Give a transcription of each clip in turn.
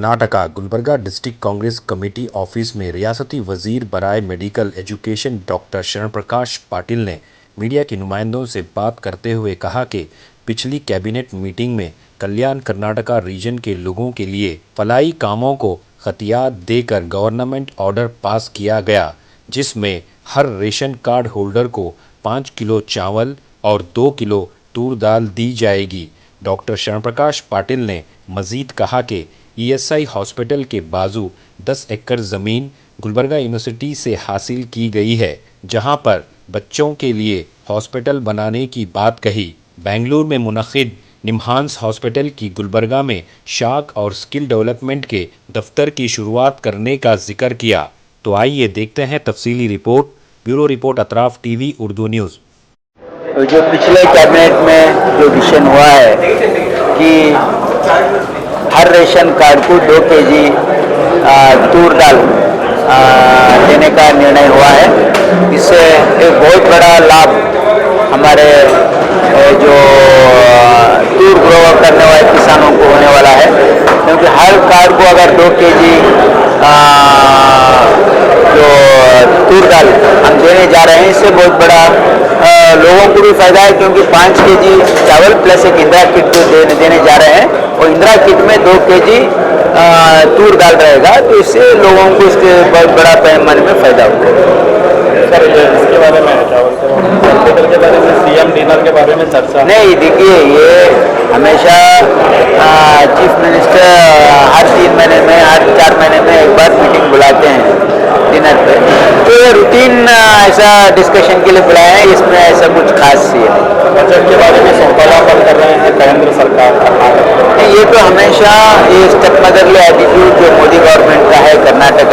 Karnataka Gulbarga district Congress committee office में रियासती वजीर बराए मेडिकल एजुकेशन डॉक्टर शरण प्रकाश पाटिल ने मीडिया के नुमाइंदों से बात करते हुए कहा कि पिछली कैबिनेट मीटिंग में कल्याण कर्नाटका रीजन के लोगों के लिए फलाई कामों को खतियात देकर गवर्नमेंट ऑर्डर पास किया गया, जिसमें हर रेशन कार्ड होल्डर को 5 किलो चावल और 2 किलो तूर दाल दी जाएगी। डॉक्टर शरण प्रकाश पाटिल ने मजीद कहा कि ईएसआई हॉस्पिटल के बाजू 10 एकड़ ज़मीन गुलबर्गा यूनिवर्सिटी से हासिल की गई है, जहां पर बच्चों के लिए हॉस्पिटल बनाने की बात कही। बेंगलुरु में मुनक़िद निम्हांस हॉस्पिटल की गुलबर्गा में शाख और स्किल डेवलपमेंट के दफ्तर की शुरुआत करने का जिक्र किया। तो आइए देखते हैं तफसीली report. Bureau report Atraf TV Urdu news. जो पिछले कैबिनेट में जो डिसीजन हुआ है कि हर रेशन कार्ड को 2 केजी तूर दाल देने का निर्णय हुआ है, इससे एक बहुत बड़ा लाभ हमारे जो तूर ग्रो करने वाले किसानों को होने वाला है, क्योंकि हर कार्ड को अगर 2 केजी जो तूर दाल हम देने जा रहे हैं, इससे बहुत बड़ा लोगों को भी फायदा है, क्योंकि 5 केजी चावल प्लस एक इंदिरा किट जो देने जा रहे हैं, और इंदिरा किट में 2 केजी तूर दाल रहेगा, तो इससे लोगों को इसके बहुत बड़ा पैमाने में फायदा होगा। सर, इसके बारे में हॉस्पिटल के बारे में सीएम डिनर के बारे में चर्चा नहीं, देखिए ये हमेशा चीफ मिनिस्टर हर 3 महीने में, हर 4 महीने में एक बार मीटिंग बुलाते हैं डिनर पे, तो ये रूटीन ऐसा डिस्कशन के लिए बुलाया है, इसमें ऐसा कुछ खास ही है। बजट के बारे में सौदापन कर रहे हैं केंद्र सरकार का, ये तो हमेशा ये स्टेप मदरली एटीट्यूड जो मोदी गवर्नमेंट का है कर्नाटक,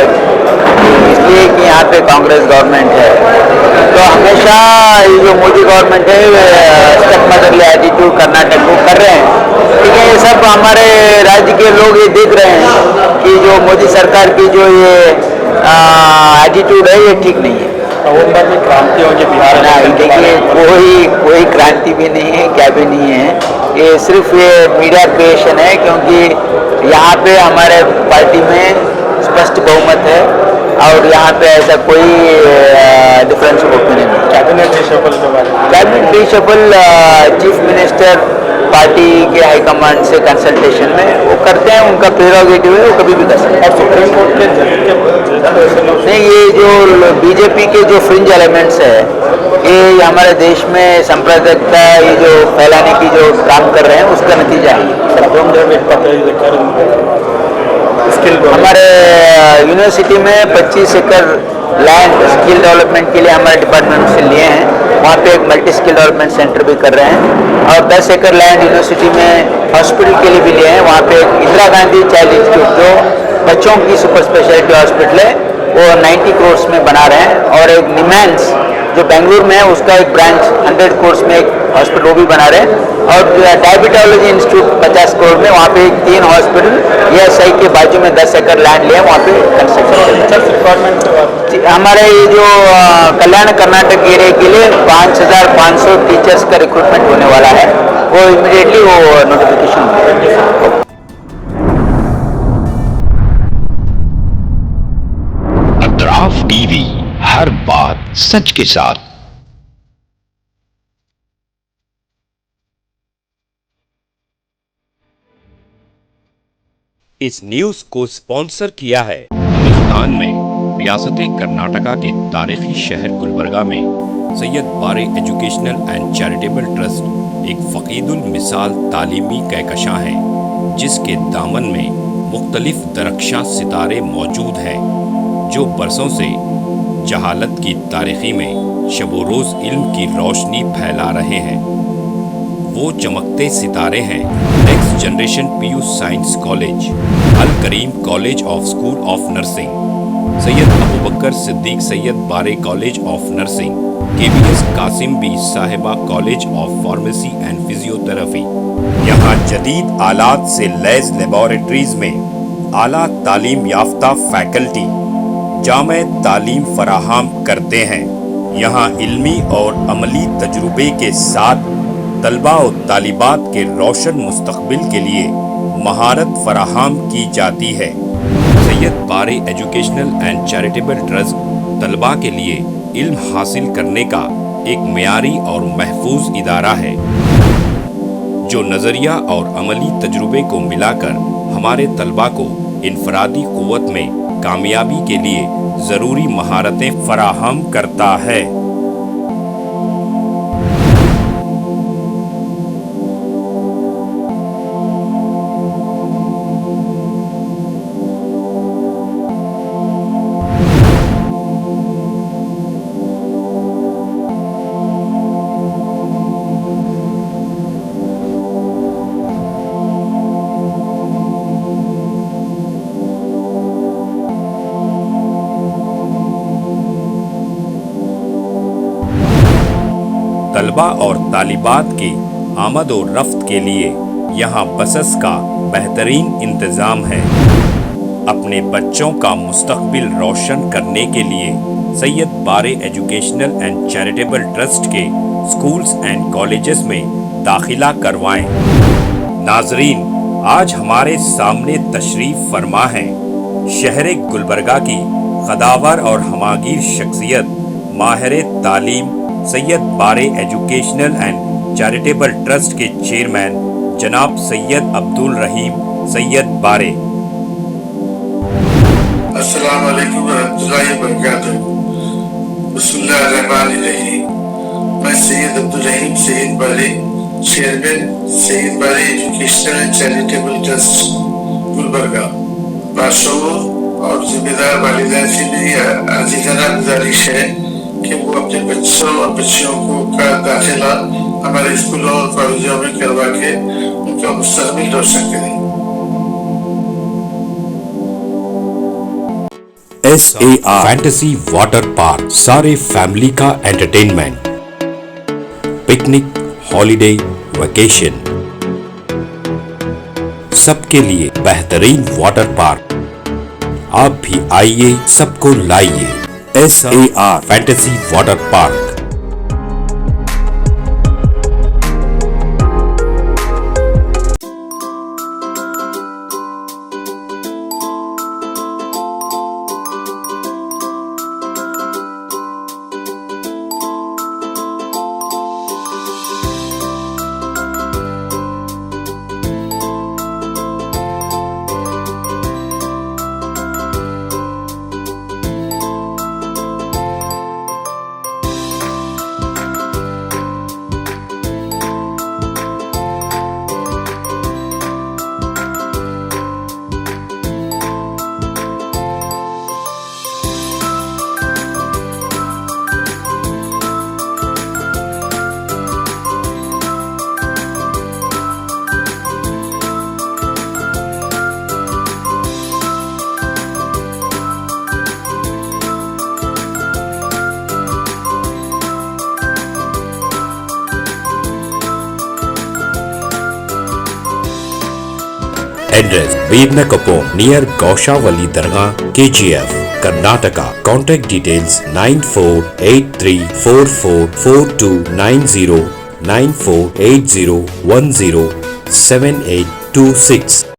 इसलिए कि यहाँ पे कांग्रेस गवर्नमेंट है, तो हमेशा ये जो मोदी गवर्नमेंट है स्टेप मदरली एटीट्यूड कर्नाटक को कर रहे हैं। ठीक है, ये सब हमारे राज्य के लोग ये देख रहे हैं कि जो मोदी सरकार की जो ये एटीट्यूड है ये ठीक नहीं है। नवंबर में क्रांति होगी बिहार में। देखिए कोई क्रांति भी नहीं है, क्या भी नहीं है, ये सिर्फ ये मीडिया क्रिएशन है, क्योंकि यहाँ पे हमारे पार्टी में स्पष्ट बहुमत है और यहाँ पे ऐसा कोई डिफरेंस ऑफ ओपिनियन नहीं। कैबिनेट रिशफल के बारे में, cabinet reshuffle chief minister party के हाईकमांड से कंसल्टेशन में वो करते हैं, उनका प्रेरोगेटिव है, वो कभी भी कर सकते हैं। और सुप्रीम कोर्ट के जज के नहीं, ये जो बीजेपी के जो फ्रिंज एलिमेंट्स है, ये हमारे देश में सांप्रदायिकता ये जो फैलाने की जो काम कर रहे हैं, उसका नतीजा है। हमारे यूनिवर्सिटी में 25 एकड़ लैंड स्किल डेवलपमेंट के लिए हमारे डिपार्टमेंट से लिए हैं, वहाँ पे एक मल्टी स्किल डेवलपमेंट सेंटर भी कर रहे हैं, और 10 एकड़ लैंड यूनिवर्सिटी में हॉस्पिटल के लिए भी लिए हैं। वहाँ पे एक इंदिरा गांधी चाइल्ड इंस्टीट्यूट जो बच्चों की सुपर स्पेशलिटी हॉस्पिटल है, वो 90 करोड़ में बना रहे हैं, और एक निम्हांस जो बेंगलुरु में है उसका एक ब्रांच 100 करोड़ में एक हॉस्पिटल वो भी बना रहे हैं, और डायबिटोलॉजी इंस्टीट्यूट 50 करोड़ में, वहाँ पे 3 हॉस्पिटल ईएसआई के बाजू में 10 एकड़ लैंड लिए, वहाँ पे कंस्ट्रक्शन। हमारे ये जो कल्याण कर्नाटक एरिया के लिए 5500 टीचर्स का रिक्रूटमेंट होने वाला है, वो इमीडिएटली वो नोटिफिकेशन। अतराफ टीवी, हर बात सच के साथ। इस न्यूज को स्पॉन्सर किया है हिंदुस्तान में रियासत कर्नाटका के तारीखी शहर गुलबर्गा में Syed Bare educational and charitable trust एक फ़कीदुल मिसाल तालीमी कहकशां है, जिसके दामन में मुख्तलिफ दरख्शां सितारे मौजूद हैं, जो बरसों से जहालत की तारीखी में शबो रोज़ इल्म की रोशनी फैला रहे हैं। वो चमकते सितारे हैं next generation PU science college, Al Kareem college of school of nursing, Syed Abu Bakar Siddique Syed Bare college of nursing, KBS Kasim Bi Sahiba college of pharmacy and physiotherapy. यहाँ जदीद आलात से लैस लेबोरेटरीज में आला तालीम याफ्ता फैकल्टी जामे तालीम फराहम करते हैं। यहाँ इल्मी और अमली तजुर्बे के साथ तलबा और तालिबात के रोशन मुस्तकबिल के लिए महारत फराहम की जाती है। Syed Bare educational and charitable trust तलबा के लिए इल्म हासिल करने का एक मियारी और महफूज इदारा है, जो नज़रिया और अमली तजुर्बे को मिलाकर हमारे तलबा को इनफरादी क़ुव्वत में कामयाबी के लिए ज़रूरी महारतें फराहम करता है। तलबा और तालिबात की आमद और रफ्त के लिए यहाँ बसेस का बेहतरीन इंतज़ाम है। अपने बच्चों का मुस्तकबिल रोशन करने के लिए Syed Bare educational and charitable trust के स्कूल्स एंड कॉलेजेस में दाखिला करवाएं। नाजरीन, आज हमारे सामने तशरीफ फरमा है शहर गुलबर्गा की कदावर और हमागीर शख्सियत माहिर तालीम Syed Bare educational and charitable trust के चेयरमैन जनाब सैयद अब्दुल रहीम सैयद बारे। अस्सलाम वालेकुम रहमतुल्लाहि व बरकातुहू। बिस्मिल्लाहिर्रहमानिर्रहीम। मैं सैयद अब्दुल रहीम सैयद बारे, chairman Syed Bare educational and charitable trust Gulbarga, बाशऊर और जिम्मेदार वालिदैन से मेरी आजीज़ाना गुजारिश है कि वो अपने बच्चों और बच्चियों का दाखिला हमारे स्कूलों और कॉलेजों में करवा के उनका मुस्तकबिल रोशन करें। SAR फैंटेसी वाटर पार्क, सारे फैमिली का एंटरटेनमेंट, पिकनिक, हॉलिडे, वेकेशन, सबके लिए बेहतरीन वाटर पार्क। आप भी आइए, सबको लाइए। SAR fantasy water park. Address: Veernakapo near Gaushavali Dargah, KGF, Karnataka. Contact details: 9483444290, 9480107826.